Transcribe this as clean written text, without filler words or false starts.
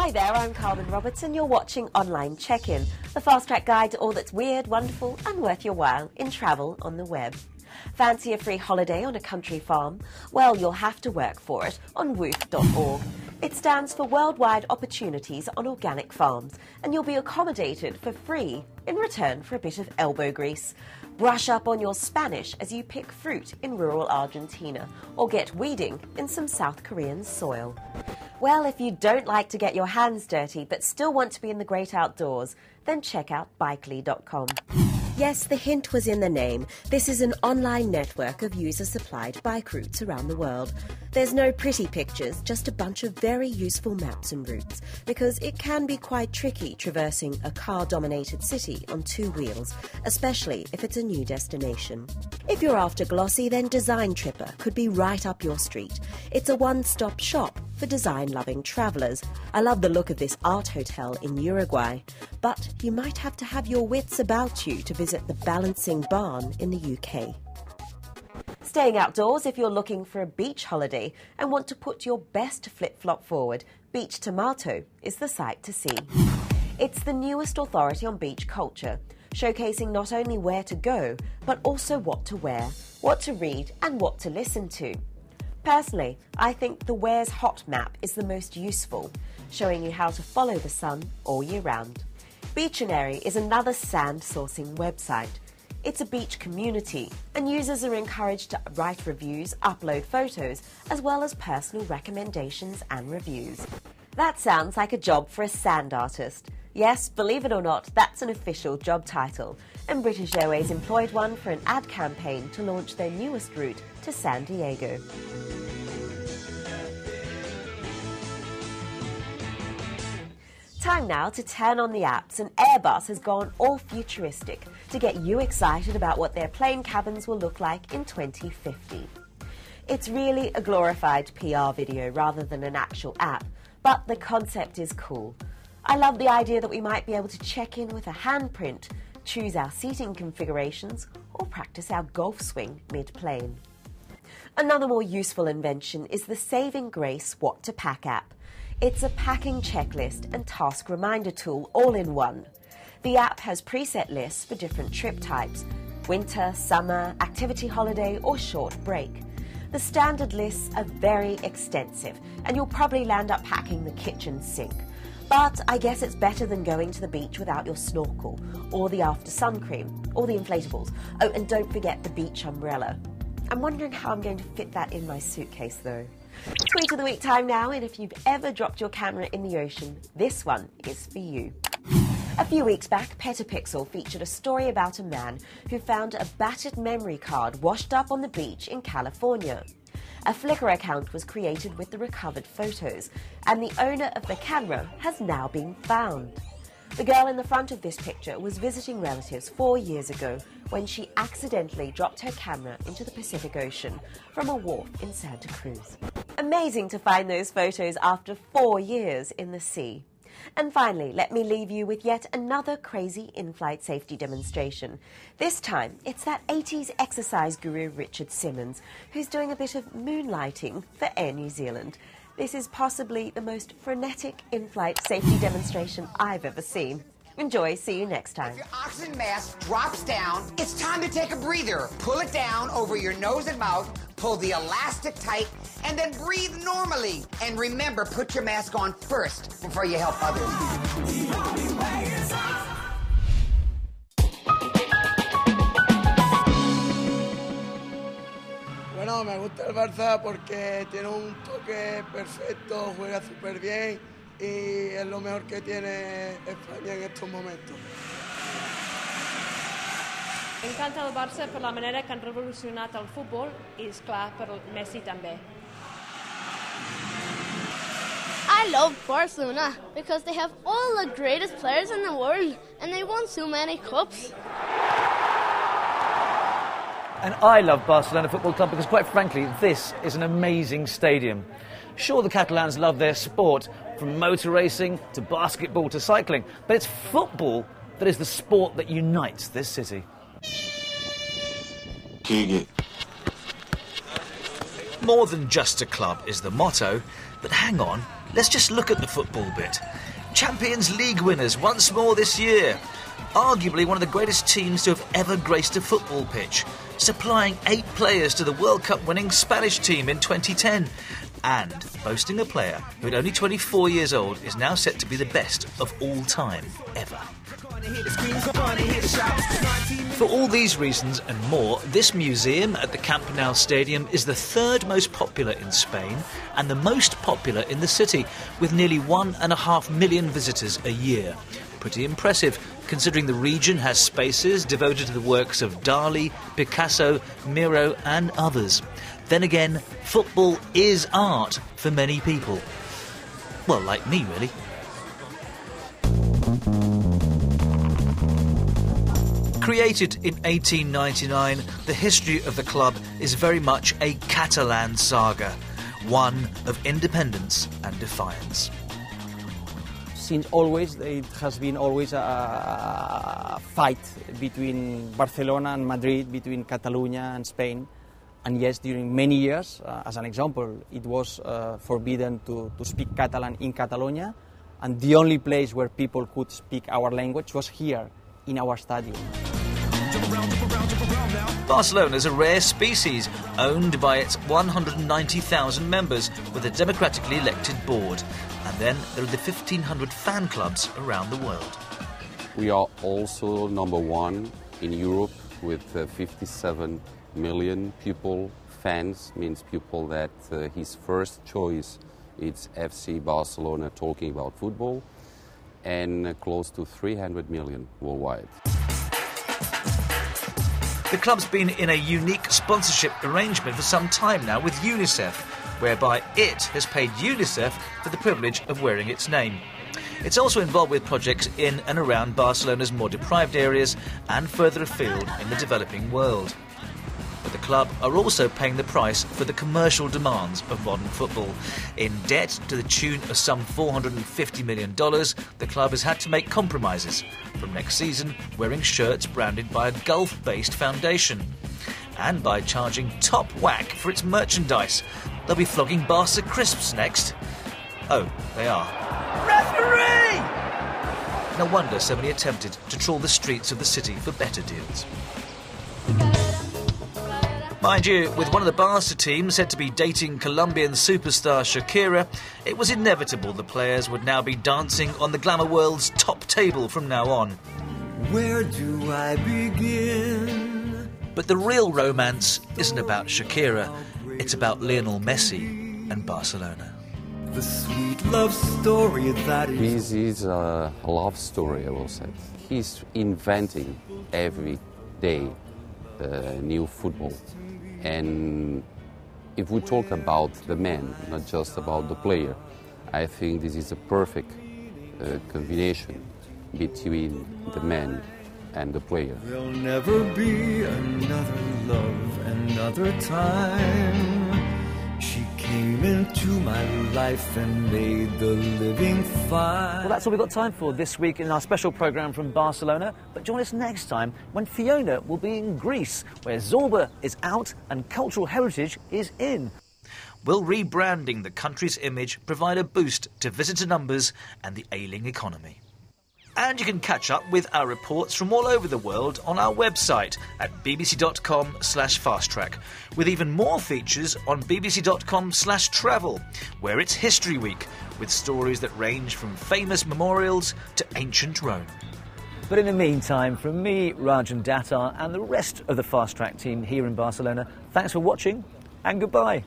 Hi there, I'm Carmen Roberts and you're watching Online Check-In, the fast-track guide to all that's weird, wonderful and worth your while in travel on the web. Fancy a free holiday on a country farm? Well, you'll have to work for it on WOOF.org. It stands for Worldwide Opportunities on Organic Farms, and you'll be accommodated for free in return for a bit of elbow grease. Brush up on your Spanish as you pick fruit in rural Argentina, or get weeding in some South Korean soil. Well, if you don't like to get your hands dirty but still want to be in the great outdoors, then check out Bikely.com. Yes, the hint was in the name. This is an online network of user-supplied bike routes around the world. There's no pretty pictures, just a bunch of very useful maps and routes, because it can be quite tricky traversing a car-dominated city on two wheels, especially if it's a new destination. If you're after glossy, then Design Tripper could be right up your street. It's a one-stop shop for design-loving travellers. I love the look of this art hotel in Uruguay, but you might have to have your wits about you to visit the Balancing Barn in the UK. Staying outdoors if you're looking for a beach holiday and want to put your best flip-flop forward, Beach Tomato is the site to see. It's the newest authority on beach culture, showcasing not only where to go, but also what to wear, what to read and what to listen to. Personally, I think the Where's Hot map is the most useful, showing you how to follow the sun all year round. Beachionary is another sand sourcing website. It's a beach community, and users are encouraged to write reviews, upload photos, as well as personal recommendations and reviews. That sounds like a job for a sand artist. Yes, believe it or not, that's an official job title, and British Airways employed one for an ad campaign to launch their newest route to San Diego. Time now to turn on the apps, and Airbus has gone all futuristic to get you excited about what their plane cabins will look like in 2050. It's really a glorified PR video rather than an actual app, but the concept is cool. I love the idea that we might be able to check in with a handprint, choose our seating configurations, or practice our golf swing mid-plane. Another more useful invention is the saving grace What to Pack app. It's a packing checklist and task reminder tool all in one. The app has preset lists for different trip types: winter, summer, activity holiday or short break. The standard lists are very extensive and you'll probably land up packing the kitchen sink. But I guess it's better than going to the beach without your snorkel, or the after sun cream, or the inflatables. Oh, and don't forget the beach umbrella. I'm wondering how I'm going to fit that in my suitcase though. Tweet of the week time now, and if you've ever dropped your camera in the ocean, this one is for you. A few weeks back, Pt2 featured a story about a man who found a battered memory card washed up on the beach in California. A Flickr account was created with the recovered photos, and the owner of the camera has now been found. The girl in the front of this picture was visiting relatives 4 years ago when she accidentally dropped her camera into the Pacific Ocean from a wharf in Santa Cruz. Amazing to find those photos after 4 years in the sea. And finally, let me leave you with yet another crazy in-flight safety demonstration. This time, it's that 80s exercise guru Richard Simmons, who's doing a bit of moonlighting for Air New Zealand. This is possibly the most frenetic in-flight safety demonstration I've ever seen. Enjoy, see you next time. If your oxygen mask drops down, it's time to take a breather. Pull it down over your nose and mouth, pull the elastic tight, and then breathe normally. And remember, put your mask on first before you help others. Bueno, me gusta el Barça porque tiene un toque perfecto, juega súper bien y es lo mejor que tiene España en estos momentos. M'encanta el Barça per la manera que han revolucionat el futbol i, esclar, per Messi també. I love Barcelona because they have all the greatest players in the world and they won so many cups. And I love Barcelona Football Club because, quite frankly, this is an amazing stadium. Sure, the Catalans love their sport, from motor racing to basketball to cycling, but it's football that is the sport that unites this city. More than just a club is the motto, but hang on, let's just look at the football bit. Champions League winners once more this year. Arguably one of the greatest teams to have ever graced a football pitch, supplying 8 players to the World Cup winning Spanish team in 2010, and boasting a player who at only 24 years old is now set to be the best of all time ever. For all these reasons and more, this museum at the Camp Nou Stadium is the 3rd most popular in Spain and the most popular in the city, with nearly 1.5 million visitors a year. Pretty impressive, considering the region has spaces devoted to the works of Dali, Picasso, Miro and others. Then again, football is art for many people. Well, like me, really. Created in 1899, the history of the club is very much a Catalan saga, one of independence and defiance. Since always, it has been always a fight between Barcelona and Madrid, between Catalonia and Spain. And yes, during many years, as an example, it was forbidden to speak Catalan in Catalonia, and the only place where people could speak our language was here, in our stadium. Barcelona is a rare species, owned by its 190,000 members with a democratically elected board. And then there are the 1,500 fan clubs around the world. We are also number 1 in Europe with 57 million people. Fans means people that his first choice is FC Barcelona talking about football, and close to 300 million worldwide. The club's been in a unique sponsorship arrangement for some time now with UNICEF, whereby it has paid UNICEF for the privilege of wearing its name. It's also involved with projects in and around Barcelona's more deprived areas and further afield in the developing world. But the club are also paying the price for the commercial demands of modern football. In debt to the tune of some $450 million, the club has had to make compromises, from next season wearing shirts branded by a Gulf-based foundation, and by charging top whack for its merchandise. They'll be flogging Barca crisps next. Oh, they are. Referee! No wonder so many attempted to trawl the streets of the city for better deals. Mind you, with one of the Barca teams said to be dating Colombian superstar Shakira, it was inevitable the players would now be dancing on the glamour world's top table from now on. Where do I begin? But the real romance isn't about Shakira, it's about Lionel Messi and Barcelona. The sweet love story that is... This is a love story, I will say. He's inventing every day new football. And if we talk about the man, not just about the player, I think this is a perfect combination between the man and the player. There'll never be another love, another time. She came into my life and made the living fine. Well, that's all we've got time for this week in our special programme from Barcelona. But join us next time when Fiona will be in Greece, where Zorba is out and cultural heritage is in. Will rebranding the country's image provide a boost to visitor numbers and the ailing economy? And you can catch up with our reports from all over the world on our website at bbc.com/fasttrack, with even more features on bbc.com/travel, where it's History Week, with stories that range from famous memorials to ancient Rome. But in the meantime, from me, Rajan Datar, and the rest of the Fast Track team here in Barcelona, thanks for watching and goodbye.